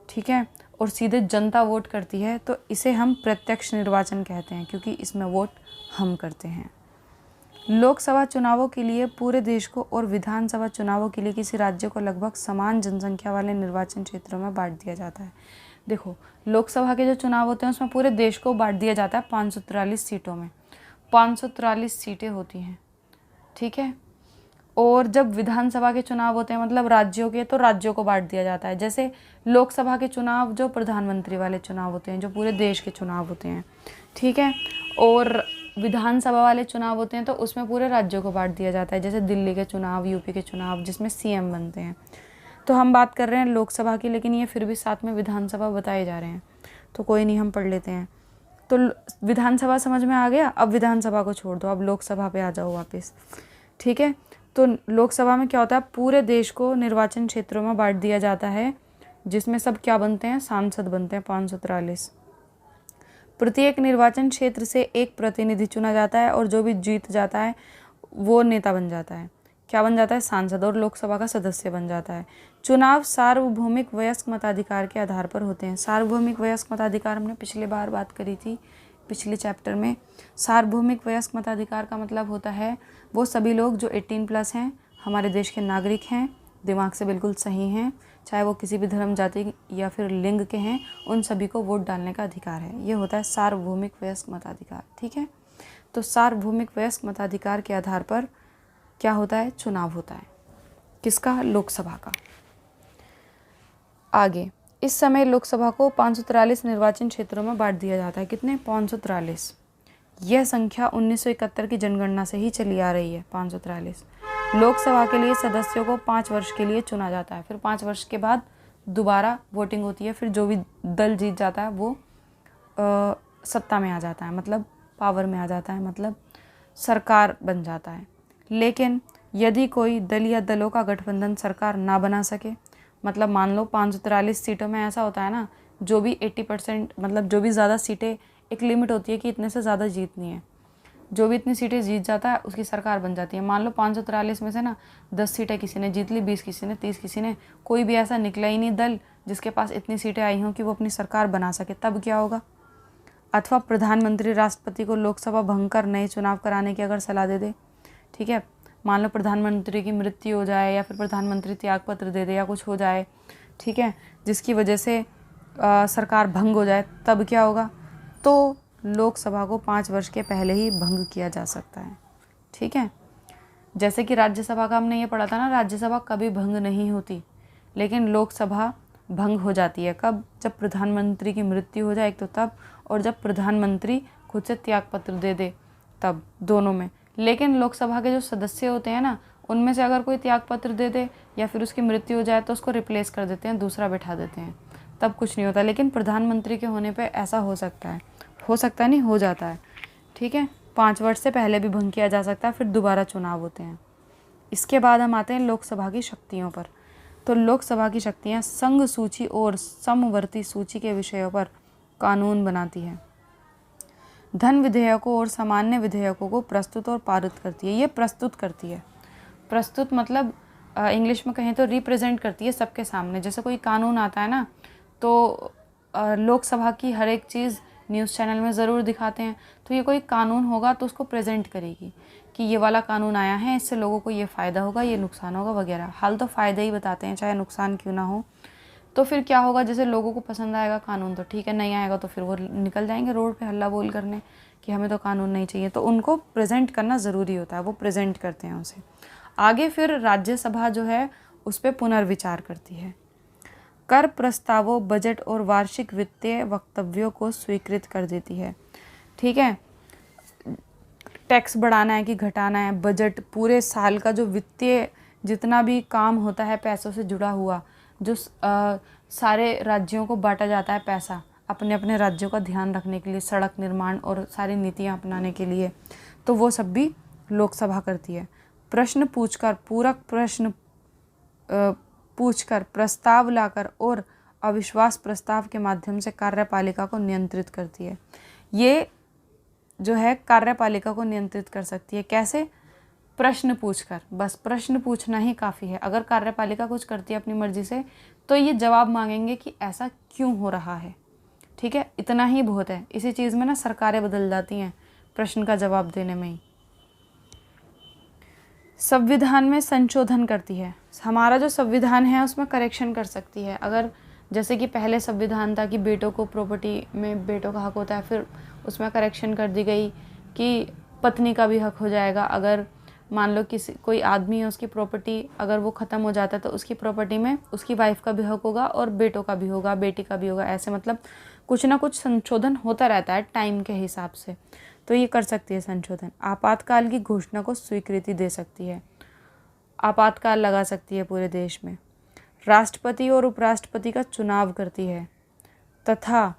ठीक है, और सीधे जनता वोट करती है, तो इसे हम प्रत्यक्ष निर्वाचन कहते हैं, क्योंकि इसमें वोट हम करते हैं। लोकसभा चुनावों के लिए पूरे देश को और विधानसभा चुनावों के लिए किसी राज्य को लगभग समान जनसंख्या वाले निर्वाचन क्षेत्रों में बांट दिया जाता है। देखो, लोकसभा के जो चुनाव होते हैं उसमें पूरे देश को बांट दिया जाता है 543 सीटों में। 543 सीटें होती हैं। ठीक है, और जब विधानसभा के चुनाव होते हैं, मतलब राज्यों के, तो राज्यों को बांट दिया जाता है। जैसे लोकसभा के चुनाव जो प्रधानमंत्री वाले चुनाव होते हैं, जो पूरे देश के चुनाव होते हैं, ठीक है, और विधानसभा वाले चुनाव होते हैं तो उसमें पूरे राज्यों को बांट दिया जाता है। जैसे दिल्ली के चुनाव, यूपी के चुनाव, जिसमें सीएम बनते हैं। तो हम बात कर रहे हैं लोकसभा की, लेकिन ये फिर भी साथ में विधानसभा बताए जा रहे हैं, तो कोई नहीं, हम पढ़ लेते हैं। तो विधानसभा समझ में आ गया। अब विधानसभा को छोड़ दो, अब लोकसभा पे आ जाओ वापस। ठीक है, तो लोकसभा में क्या होता है, पूरे देश को निर्वाचन क्षेत्रों में बांट दिया जाता है, जिसमें सब क्या बनते हैं, सांसद बनते हैं 543। प्रत्येक निर्वाचन क्षेत्र से एक प्रतिनिधि चुना जाता है और जो भी जीत जाता है वो नेता बन जाता है। क्या बन जाता है, सांसद, और लोकसभा का सदस्य बन जाता है। चुनाव सार्वभौमिक वयस्क मताधिकार के आधार पर होते हैं। सार्वभौमिक वयस्क मताधिकार हमने पिछले बार बात करी थी, पिछले चैप्टर में। सार्वभौमिक वयस्क मताधिकार का मतलब होता है वो सभी लोग जो 18+ हैं, हमारे देश के नागरिक हैं, दिमाग से बिल्कुल सही हैं, चाहे वो किसी भी धर्म, जाति या फिर लिंग के हैं, उन सभी को वोट डालने का अधिकार है। ये होता है सार्वभौमिक वयस्क मताधिकार। ठीक है, तो सार्वभौमिक वयस्क मताधिकार के आधार पर क्या होता है, चुनाव होता है। किसका, लोकसभा का। आगे, इस समय लोकसभा को 543 निर्वाचन क्षेत्रों में बांट दिया जाता है। कितने, 543। यह संख्या 1971 की जनगणना से ही चली आ रही है, 543। लोकसभा के लिए सदस्यों को 5 वर्ष के लिए चुना जाता है, फिर 5 वर्ष के बाद दोबारा वोटिंग होती है, फिर जो भी दल जीत जाता है वो सत्ता में आ जाता है, मतलब पावर में आ जाता है, मतलब सरकार बन जाता है। लेकिन यदि कोई दल या दलों का गठबंधन सरकार ना बना सके, मतलब मान लो 543 सीटों में ऐसा होता है ना, जो भी 80%, मतलब जो भी ज़्यादा सीटें, एक लिमिट होती है कि इतने से ज़्यादा जीतनी है, जो भी इतनी सीटें जीत जाता है उसकी सरकार बन जाती है। मान लो 543 में से ना 10 सीटें किसी ने जीत ली, 20 किसी ने, 30 किसी ने, कोई भी ऐसा निकला ही नहीं दल जिसके पास इतनी सीटें आई हों कि वो अपनी सरकार बना सके, तब क्या होगा? अथवा प्रधानमंत्री राष्ट्रपति को लोकसभा भंग कर नए चुनाव कराने की अगर सलाह दे दे, ठीक है, मान लो प्रधानमंत्री की मृत्यु हो जाए या फिर प्रधानमंत्री त्यागपत्र दे दे या कुछ हो जाए, ठीक है, जिसकी वजह से सरकार भंग हो जाए, तब क्या होगा? तो लोकसभा को 5 वर्ष के पहले ही भंग किया जा सकता है, ठीक है। जैसे कि राज्यसभा का हमने ये पढ़ा था ना, राज्यसभा कभी भंग नहीं होती, लेकिन लोकसभा भंग हो जाती है। कब? जब प्रधानमंत्री की मृत्यु हो जाए एक तो तब, और जब प्रधानमंत्री खुद से त्यागपत्र दे दे तब, दोनों में। लेकिन लोकसभा के जो सदस्य होते हैं ना, उनमें से अगर कोई त्यागपत्र दे दे या फिर उसकी मृत्यु हो जाए तो उसको रिप्लेस कर देते हैं, दूसरा बैठा देते हैं, तब कुछ नहीं होता। लेकिन प्रधानमंत्री के होने पे ऐसा हो सकता है नहीं, हो जाता है, ठीक है। 5 वर्ष से पहले भी भंग किया जा सकता है, फिर दोबारा चुनाव होते हैं। इसके बाद हम आते हैं लोकसभा की शक्तियों पर। तो लोकसभा की शक्तियाँ संघ सूची और समवर्ती सूची के विषयों पर कानून बनाती है, धन विधेयकों और सामान्य विधेयकों को प्रस्तुत और पारित करती है। ये प्रस्तुत करती है, प्रस्तुत मतलब इंग्लिश में कहें तो रिप्रेजेंट करती है सबके सामने। जैसे कोई कानून आता है ना, तो लोकसभा की हर एक चीज़ न्यूज़ चैनल में ज़रूर दिखाते हैं, तो ये कोई कानून होगा तो उसको प्रेजेंट करेगी कि ये वाला कानून आया है, इससे लोगों को ये फ़ायदा होगा, ये नुकसान होगा वगैरह। हाल तो फ़ायदे ही बताते हैं, चाहे नुकसान क्यों ना हो। तो फिर क्या होगा, जैसे लोगों को पसंद आएगा कानून तो ठीक है, नहीं आएगा तो फिर वो निकल जाएंगे रोड पे हल्ला बोल करने कि हमें तो कानून नहीं चाहिए। तो उनको प्रेजेंट करना ज़रूरी होता है, वो प्रेजेंट करते हैं उसे। आगे फिर राज्यसभा जो है उस पर पुनर्विचार करती है। कर प्रस्तावों, बजट और वार्षिक वित्तीय वक्तव्यों को स्वीकृत कर देती है, ठीक है। टैक्स बढ़ाना है कि घटाना है, बजट, पूरे साल का जो वित्तीय जितना भी काम होता है पैसों से जुड़ा हुआ, जो सारे राज्यों को बांटा जाता है पैसा अपने अपने राज्यों का ध्यान रखने के लिए, सड़क निर्माण और सारी नीतियाँ अपनाने के लिए, तो वो सब भी लोकसभा करती है। प्रश्न पूछकर, पूरक प्रश्न पूछकर, प्रस्ताव लाकर और अविश्वास प्रस्ताव के माध्यम से कार्यपालिका को नियंत्रित करती है। ये जो है कार्यपालिका को नियंत्रित कर सकती है। कैसे? प्रश्न पूछकर, बस प्रश्न पूछना ही काफ़ी है। अगर कार्यपालिका कुछ करती है अपनी मर्जी से तो ये जवाब मांगेंगे कि ऐसा क्यों हो रहा है, ठीक है, इतना ही बहुत है। इसी चीज़ में ना सरकारें बदल जाती हैं प्रश्न का जवाब देने में ही। संविधान में संशोधन करती है, हमारा जो संविधान है उसमें करेक्शन कर सकती है। अगर जैसे कि पहले संविधान था कि बेटों को प्रॉपर्टी में बेटों का हक होता है, फिर उसमें करेक्शन कर दी गई कि पत्नी का भी हक हो जाएगा। अगर मान लो कोई आदमी है, उसकी प्रॉपर्टी अगर वो ख़त्म हो जाता है तो उसकी प्रॉपर्टी में उसकी वाइफ का भी हक होगा और बेटों का भी होगा, बेटी का भी होगा। ऐसे मतलब कुछ ना कुछ संशोधन होता रहता है टाइम के हिसाब से, तो ये कर सकती है संशोधन। आपातकाल की घोषणा को स्वीकृति दे सकती है, आपातकाल लगा सकती है पूरे देश में। राष्ट्रपति और उपराष्ट्रपति का चुनाव करती है तथा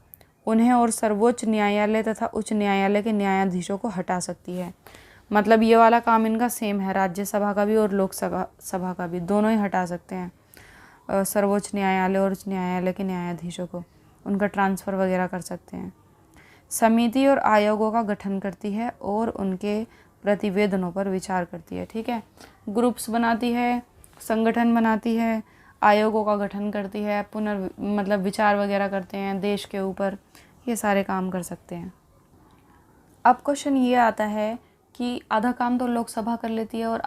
उन्हें और सर्वोच्च न्यायालय तथा उच्च न्यायालय के न्यायाधीशों को हटा सकती है। मतलब ये वाला काम इनका सेम है, राज्यसभा का भी और लोकसभा का भी, दोनों ही हटा सकते हैं। सर्वोच्च न्यायालय और उच्च न्यायालय के न्यायाधीशों को, उनका ट्रांसफ़र वगैरह कर सकते हैं। समिति और आयोगों का गठन करती है और उनके प्रतिवेदनों पर विचार करती है, ठीक है। ग्रुप्स बनाती है, संगठन बनाती है, आयोगों का गठन करती है, मतलब विचार वगैरह करते हैं देश के ऊपर, ये सारे काम कर सकते हैं। अब क्वेश्चन ये आता है कि आधा काम तो लोकसभा कर लेती है और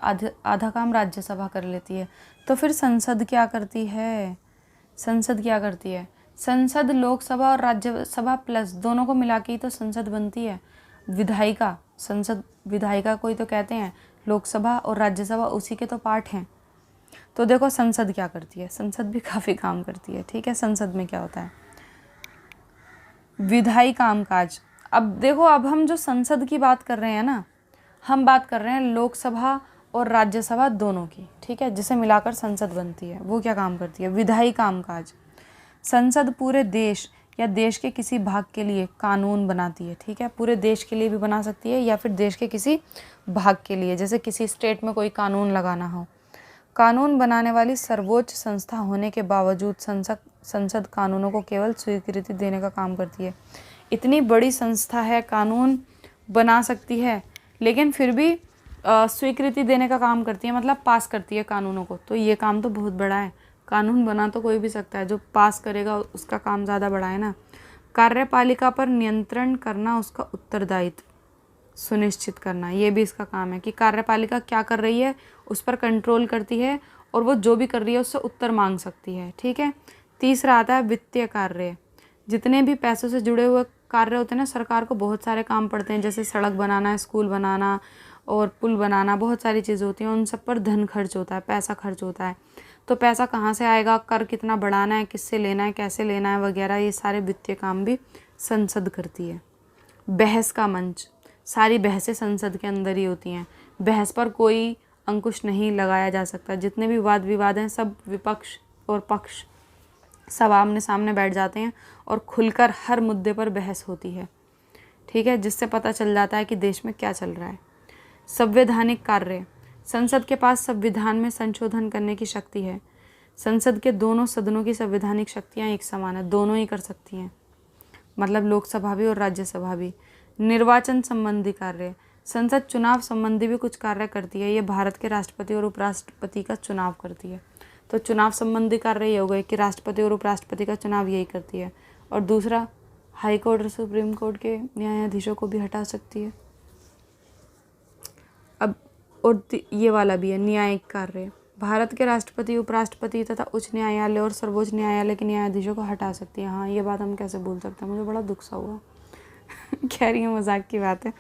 आधा काम राज्यसभा कर लेती है, तो फिर संसद क्या करती है? संसद क्या करती है? संसद लोकसभा और राज्यसभा प्लस दोनों को मिला के ही तो संसद बनती है। विधायिका, संसद विधायिका को ही तो कहते हैं, लोकसभा और राज्यसभा उसी के तो पार्ट हैं। तो देखो संसद क्या करती है, संसद भी काफ़ी काम करती है, ठीक है। संसद में क्या होता है? विधायी कामकाज। अब देखो, अब हम जो संसद की बात कर रहे हैं ना, हम बात कर रहे हैं लोकसभा और राज्यसभा दोनों की, ठीक है, जिसे मिलाकर संसद बनती है। वो क्या काम करती है? विधायी कामकाज। संसद पूरे देश या देश के किसी भाग के लिए कानून बनाती है, ठीक है। पूरे देश के लिए भी बना सकती है या फिर देश के किसी भाग के लिए, जैसे किसी स्टेट में कोई कानून लगाना हो। कानून बनाने वाली सर्वोच्च संस्था होने के बावजूद संसद कानूनों को केवल स्वीकृति देने का काम करती है। इतनी बड़ी संस्था है, कानून बना सकती है, लेकिन फिर भी स्वीकृति देने का काम करती है, मतलब पास करती है कानूनों को। तो ये काम तो बहुत बड़ा है, कानून बना तो कोई भी सकता है, जो पास करेगा उसका काम ज़्यादा बड़ा है ना। कार्यपालिका पर नियंत्रण करना उसका उत्तरदायित्व सुनिश्चित करना, ये भी इसका काम है कि कार्यपालिका क्या कर रही है उस पर कंट्रोल करती है और वो जो भी कर रही है उससे उत्तर मांग सकती है। ठीक है। तीसरा आता है वित्तीय कार्य। जितने भी पैसों से जुड़े हुए कार्य होते हैं ना, सरकार को बहुत सारे काम पड़ते हैं, जैसे सड़क बनाना, स्कूल बनाना और पुल बनाना, बहुत सारी चीज़ें होती हैं, उन सब पर धन खर्च होता है, पैसा खर्च होता है। तो पैसा कहाँ से आएगा, कर कितना बढ़ाना है, किससे लेना है, कैसे लेना है वगैरह, ये सारे वित्तीय काम भी संसद करती है। बहस का मंच, सारी बहसें संसद के अंदर ही होती हैं। बहस पर कोई अंकुश नहीं लगाया जा सकता। जितने भी वाद विवाद हैं सब विपक्ष और पक्ष सब आमने सामने बैठ जाते हैं और खुलकर हर मुद्दे पर बहस होती है। ठीक है, जिससे पता चल जाता है कि देश में क्या चल रहा है। संवैधानिक कार्य, संसद के पास संविधान में संशोधन करने की शक्ति है। संसद के दोनों सदनों की संवैधानिक शक्तियाँ एक समान है, दोनों ही कर सकती हैं, मतलब लोकसभा भी और राज्यसभा भी। निर्वाचन संबंधी कार्य, संसद चुनाव संबंधी भी कुछ कार्य करती है। ये भारत के राष्ट्रपति और उपराष्ट्रपति का चुनाव करती है। तो चुनाव संबंधी कार्य ये हो गए कि राष्ट्रपति और उपराष्ट्रपति का चुनाव यही करती है। और दूसरा, हाई कोर्ट और सुप्रीम कोर्ट के न्यायाधीशों को भी हटा सकती है। अब और ये वाला भी है न्यायिक कार्य, भारत के राष्ट्रपति, उपराष्ट्रपति तथा उच्च न्यायालय और सर्वोच्च न्यायालय के न्यायाधीशों को हटा सकती है। हाँ, ये बात हम कैसे भूल सकते हैं, मुझे बड़ा दुख सा हुआ कह रही हूँ, मजाक की बात है,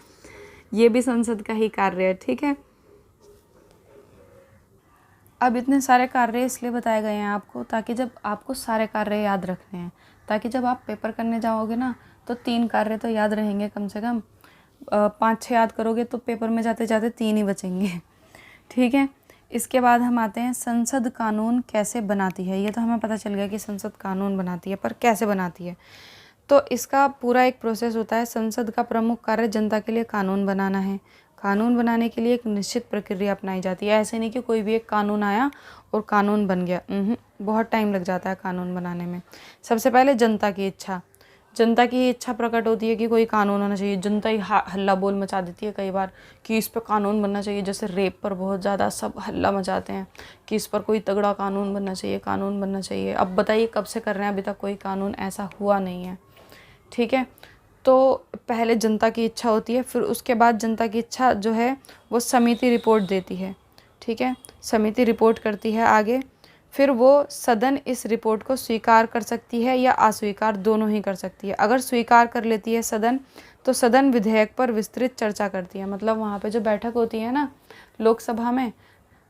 ये भी संसद का ही कार्य है। ठीक है। अब इतने सारे कार्य इसलिए बताए गए हैं आपको, ताकि जब आपको सारे कार्य याद रखने हैं, ताकि जब आप पेपर करने जाओगे ना तो 3 कार्य तो याद रहेंगे कम से कम। 5-6 याद करोगे तो पेपर में जाते जाते 3 ही बचेंगे। ठीक है। इसके बाद हम आते हैं संसद कानून कैसे बनाती है। ये तो हमें पता चल गया कि संसद कानून बनाती है, पर कैसे बनाती है। तो इसका पूरा एक प्रोसेस होता है। संसद का प्रमुख कार्य जनता के लिए कानून बनाना है। कानून बनाने के लिए एक निश्चित प्रक्रिया अपनाई जाती है। ऐसे नहीं कि कोई भी एक कानून आया और कानून बन गया, बहुत टाइम लग जाता है कानून बनाने में। सबसे पहले जनता की इच्छा, जनता की इच्छा प्रकट होती है कि कोई कानून होना चाहिए। जनता ही हल्ला बोल मचा देती है कई बार कि इस पर कानून बनना चाहिए। जैसे रेप पर बहुत ज़्यादा सब हल्ला मचाते हैं कि इस पर कोई तगड़ा कानून बनना चाहिए, कानून बनना चाहिए। अब बताइए कब से कर रहे हैं, अभी तक कोई कानून ऐसा हुआ नहीं है। ठीक है। तो पहले जनता की इच्छा होती है, फिर उसके बाद जनता की इच्छा जो है वो समिति रिपोर्ट देती है। ठीक है, समिति रिपोर्ट करती है आगे, फिर वो सदन इस रिपोर्ट को स्वीकार कर सकती है या अस्वीकार दोनों ही कर सकती है। अगर स्वीकार कर लेती है सदन, तो सदन विधेयक पर विस्तृत चर्चा करती है। मतलब वहाँ पे जो बैठक होती है ना लोकसभा में,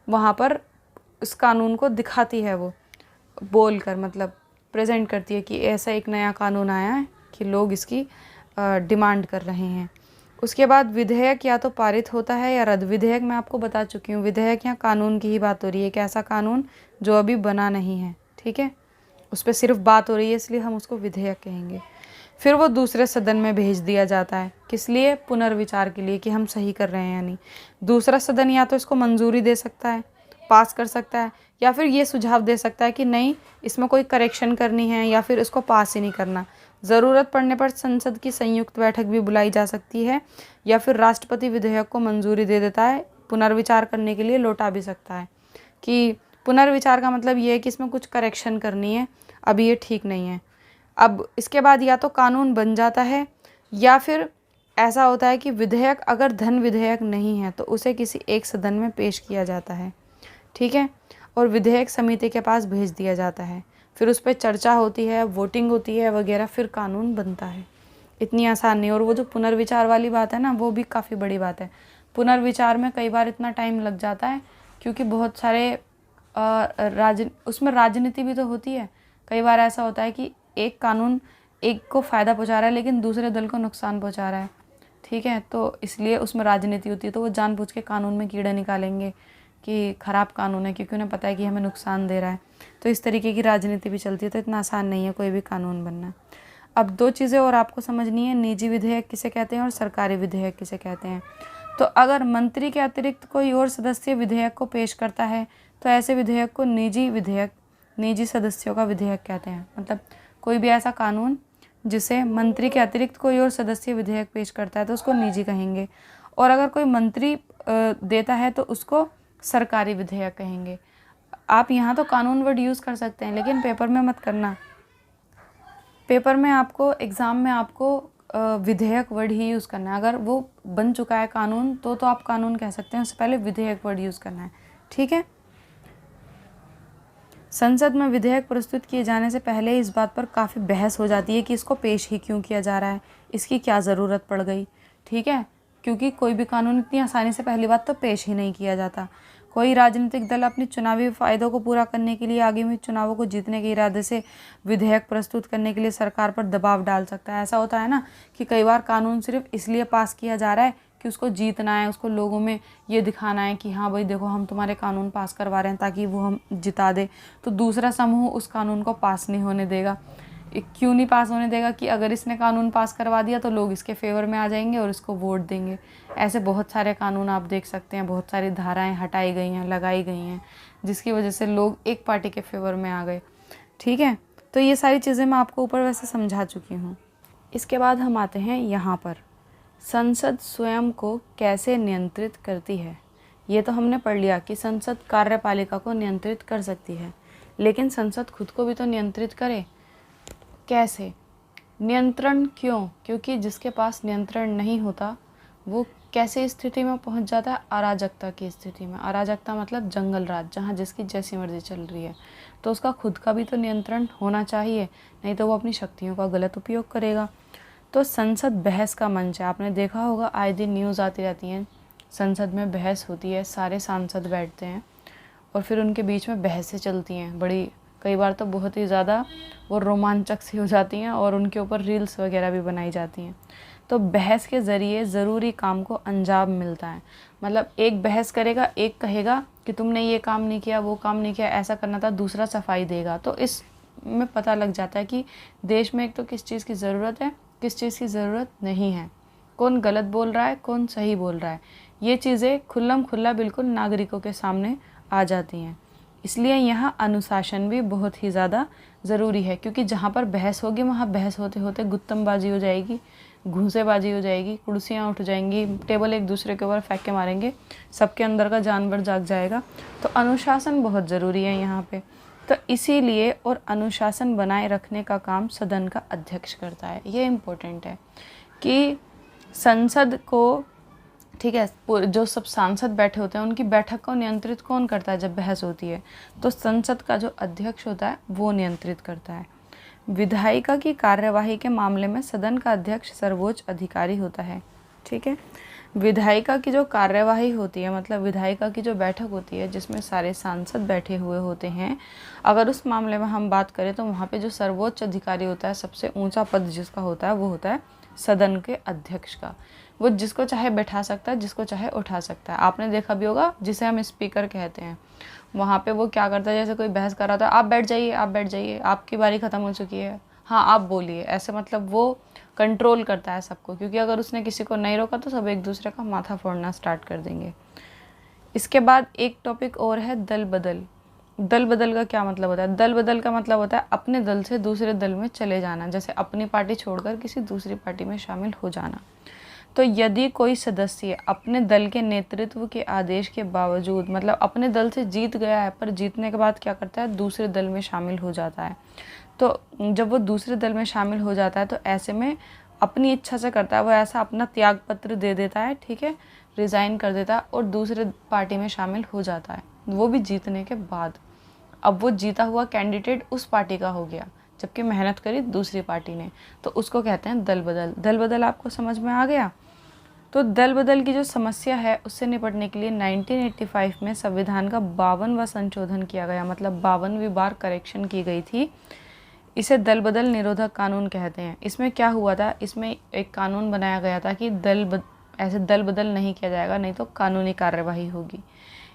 वहाँ पर इस कानून को दिखाती है, वो बोल कर मतलब प्रेजेंट करती है कि ऐसा एक नया कानून आया है कि लोग इसकी डिमांड कर रहे हैं। उसके बाद विधेयक या तो पारित होता है या रद्द। विधेयक मैं आपको बता चुकी हूँ, विधेयक या कानून की ही बात हो रही है, एक ऐसा कानून जो अभी बना नहीं है। ठीक है, उस पर सिर्फ बात हो रही है, इसलिए हम उसको विधेयक कहेंगे। फिर वो दूसरे सदन में भेज दिया जाता है, किस लिए? पुनर्विचार के लिए कि हम सही कर रहे हैं या नहीं। दूसरा सदन या तो इसको मंजूरी दे सकता है, पास कर सकता है, या फिर ये सुझाव दे सकता है कि नहीं इसमें कोई करेक्शन करनी है या फिर इसको पास ही नहीं करना। ज़रूरत पड़ने पर संसद की संयुक्त बैठक भी बुलाई जा सकती है, या फिर राष्ट्रपति विधेयक को मंजूरी दे देता है, पुनर्विचार करने के लिए लौटा भी सकता है। कि पुनर्विचार का मतलब ये है कि इसमें कुछ करेक्शन करनी है, अभी ये ठीक नहीं है। अब इसके बाद या तो कानून बन जाता है, या फिर ऐसा होता है कि विधेयक अगर धन विधेयक नहीं है तो उसे किसी एक सदन में पेश किया जाता है। ठीक है, और विधेयक समिति के पास भेज दिया जाता है, फिर उस पर चर्चा होती है, वोटिंग होती है वगैरह, फिर कानून बनता है। इतनी आसान नहीं। और वो जो पुनर्विचार वाली बात है ना, वो भी काफ़ी बड़ी बात है। पुनर्विचार में कई बार इतना टाइम लग जाता है क्योंकि बहुत सारे उसमें राजनीति भी तो होती है। कई बार ऐसा होता है कि एक कानून एक को फ़ायदा पहुंचा रहा है लेकिन दूसरे दल को नुकसान पहुंचा रहा है। ठीक है, तो इसलिए उसमें राजनीति होती है, तो वो जानबूझ के कानून में कीड़े निकालेंगे कि ख़राब कानून है क्योंकि उन्हें पता है कि हमें नुकसान दे रहा है। तो इस तरीके की राजनीति भी चलती है। तो इतना आसान नहीं है कोई भी कानून बनना। अब 2 चीज़ें और आपको समझनी है, निजी विधेयक किसे कहते हैं और सरकारी विधेयक किसे कहते हैं। तो अगर मंत्री के अतिरिक्त कोई और सदस्य विधेयक को पेश करता है तो ऐसे विधेयक को निजी विधेयक, निजी सदस्यों का विधेयक कहते हैं। मतलब कोई भी ऐसा कानून जिसे मंत्री के अतिरिक्त कोई और सदस्य विधेयक पेश करता है तो उसको निजी कहेंगे। और अगर कोई मंत्री देता है तो उसको सरकारी विधेयक कहेंगे। आप यहाँ तो कानून वर्ड यूज़ कर सकते हैं, लेकिन पेपर में मत करना। पेपर में आपको, एग्ज़ाम में आपको विधेयक वर्ड ही यूज़ करना है। अगर वो बन चुका है कानून तो आप कानून कह सकते हैं, उससे पहले विधेयक वर्ड यूज़ करना है, ठीक है। संसद में विधेयक प्रस्तुत किए जाने से पहले इस बात पर काफ़ी बहस हो जाती है कि इसको पेश ही क्यों किया जा रहा है, इसकी क्या ज़रूरत पड़ गई, ठीक है। क्योंकि कोई भी कानून इतनी आसानी से पहली बात तो पेश ही नहीं किया जाता। कोई राजनीतिक दल अपने चुनावी फ़ायदों को पूरा करने के लिए आगे हुए चुनावों को जीतने के इरादे से विधेयक प्रस्तुत करने के लिए सरकार पर दबाव डाल सकता है। ऐसा होता है ना कि कई बार कानून सिर्फ इसलिए पास किया जा रहा है कि उसको जीतना है, उसको लोगों में ये दिखाना है कि हाँ भाई देखो हम तुम्हारे कानून पास करवा रहे हैं ताकि वो हम जिता दे। तो दूसरा समूह उस कानून को पास नहीं होने देगा। क्यों नहीं पास होने देगा कि अगर इसने कानून पास करवा दिया तो लोग इसके फेवर में आ जाएंगे और इसको वोट देंगे। ऐसे बहुत सारे कानून आप देख सकते हैं, बहुत सारी धाराएं हटाई गई हैं, लगाई गई हैं, जिसकी वजह से लोग एक पार्टी के फेवर में आ गए, ठीक है। तो ये सारी चीज़ें मैं आपको ऊपर वैसे समझा चुकी हूँ। इसके बाद हम आते हैं यहाँ पर, संसद स्वयं को कैसे नियंत्रित करती है। ये तो हमने पढ़ लिया कि संसद कार्यपालिका को नियंत्रित कर सकती है, लेकिन संसद खुद को भी तो नियंत्रित करे। कैसे? नियंत्रण क्यों? क्योंकि जिसके पास नियंत्रण नहीं होता वो कैसे स्थिति में पहुंच जाता है? अराजकता की स्थिति में। अराजकता मतलब जंगल राज, जहां जिसकी जैसी मर्जी चल रही है। तो उसका खुद का भी तो नियंत्रण होना चाहिए, नहीं तो वो अपनी शक्तियों का गलत उपयोग करेगा। तो संसद बहस का मंच है। आपने देखा होगा आए दिन न्यूज़ आती रहती हैं, संसद में बहस होती है, सारे सांसद बैठते हैं और फिर उनके बीच में बहसें चलती हैं, बड़ी कई बार तो बहुत ही ज़्यादा वो रोमांचक सी हो जाती हैं और उनके ऊपर रील्स वगैरह भी बनाई जाती हैं। तो बहस के ज़रिए ज़रूरी काम को अंजाम मिलता है। मतलब एक बहस करेगा, एक कहेगा कि तुमने ये काम नहीं किया, वो काम नहीं किया, ऐसा करना था, दूसरा सफाई देगा। तो इसमें पता लग जाता है कि देश में एक तो किस चीज़ की ज़रूरत है, किस चीज़ की ज़रूरत नहीं है, कौन गलत बोल रहा है, कौन सही बोल रहा है। ये चीज़ें खुल्लम खुल्ला बिल्कुल नागरिकों के सामने आ जाती हैं। इसलिए यहाँ अनुशासन भी बहुत ही ज़्यादा ज़रूरी है, क्योंकि जहाँ पर बहस होगी वहाँ बहस होते होते गुत्तमबाजी हो जाएगी, घूंसेबाजी हो जाएगी, कुर्सियाँ उठ जाएंगी, टेबल एक दूसरे के ऊपर फेंक के मारेंगे, सबके अंदर का जानवर जाग जाएगा। तो अनुशासन बहुत ज़रूरी है यहाँ पे। तो इसीलिए और अनुशासन बनाए रखने का काम सदन का अध्यक्ष करता है। ये इम्पोर्टेंट है कि संसद को, ठीक है, जो सब सांसद बैठे होते हैं उनकी बैठक को नियंत्रित कौन करता है जब बहस होती है? तो संसद का जो अध्यक्ष होता है वो नियंत्रित करता है। विधायिका की कार्यवाही के मामले में सदन का अध्यक्ष सर्वोच्च अधिकारी होता है, ठीक है। विधायिका की जो कार्यवाही होती है, मतलब विधायिका की जो बैठक होती है जिसमें सारे सांसद बैठे हुए होते हैं, अगर उस मामले में हम बात करें तो वहाँ पे जो सर्वोच्च अधिकारी होता है, सबसे ऊंचा पद जिसका होता है वो होता है सदन के अध्यक्ष का। वो जिसको चाहे बैठा सकता है, जिसको चाहे उठा सकता है। आपने देखा भी होगा जिसे हम स्पीकर कहते हैं, वहाँ पे वो क्या करता है, जैसे कोई बहस कर रहा था, आप बैठ जाइए, आप बैठ जाइए, आपकी बारी ख़त्म हो चुकी है, हाँ आप बोलिए, ऐसे मतलब वो कंट्रोल करता है सबको। क्योंकि अगर उसने किसी को नहीं रोका तो सब एक दूसरे का माथा फोड़ना स्टार्ट कर देंगे। इसके बाद एक टॉपिक और है दल बदल। दल बदल का क्या मतलब होता है? दल बदल का मतलब होता है अपने दल से दूसरे दल में चले जाना, जैसे अपनी पार्टी छोड़कर किसी दूसरी पार्टी में शामिल हो जाना। तो यदि कोई सदस्य अपने दल के नेतृत्व के आदेश के बावजूद, मतलब अपने दल से जीत गया है पर जीतने के बाद क्या करता है, दूसरे दल में शामिल हो जाता है। तो जब वो दूसरे दल में शामिल हो जाता है तो ऐसे में अपनी इच्छा से करता है, वो ऐसा अपना त्याग पत्र दे देता है, ठीक है, रिज़ाइन कर देता है और दूसरे पार्टी में शामिल हो जाता है, वो भी जीतने के बाद। अब वो जीता हुआ कैंडिडेट उस पार्टी का हो गया, जबकि मेहनत करी दूसरी पार्टी ने, तो उसको कहते हैं दल बदल। दल बदल आपको समझ में आ गया? तो दल बदल की जो समस्या है उससे निपटने के लिए 1985 में संविधान का 52वां संशोधन किया गया, मतलब 52वीं बार करेक्शन की गई थी। इसे दल बदल निरोधक कानून कहते हैं। इसमें क्या हुआ था, इसमें एक कानून बनाया गया था कि ऐसे दल बदल नहीं किया जाएगा, नहीं तो कानूनी कार्यवाही होगी।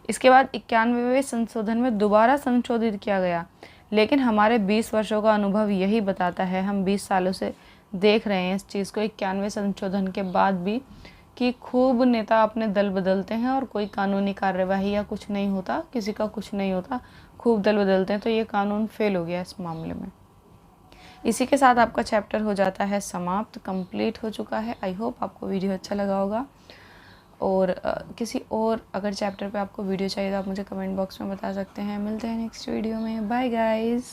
इसके बाद 91वें संशोधन में दोबारा संशोधित किया गया, लेकिन हमारे 20 वर्षों का अनुभव यही बताता है, हम 20 सालों से देख रहे हैं इस चीज़ को, 91वें संशोधन के बाद भी, कि खूब नेता अपने दल बदलते हैं और कोई कानूनी कार्यवाही या कुछ नहीं होता, किसी का कुछ नहीं होता, खूब दल बदलते हैं। तो ये कानून फेल हो गया इस मामले में। इसी के साथ आपका चैप्टर हो जाता है समाप्त, कंप्लीट हो चुका है। आई होप आपको वीडियो अच्छा लगा होगा और किसी और अगर चैप्टर पे आपको वीडियो चाहिए तो आप मुझे कमेंट बॉक्स में बता सकते हैं। मिलते हैं नेक्स्ट वीडियो में। Bye guys.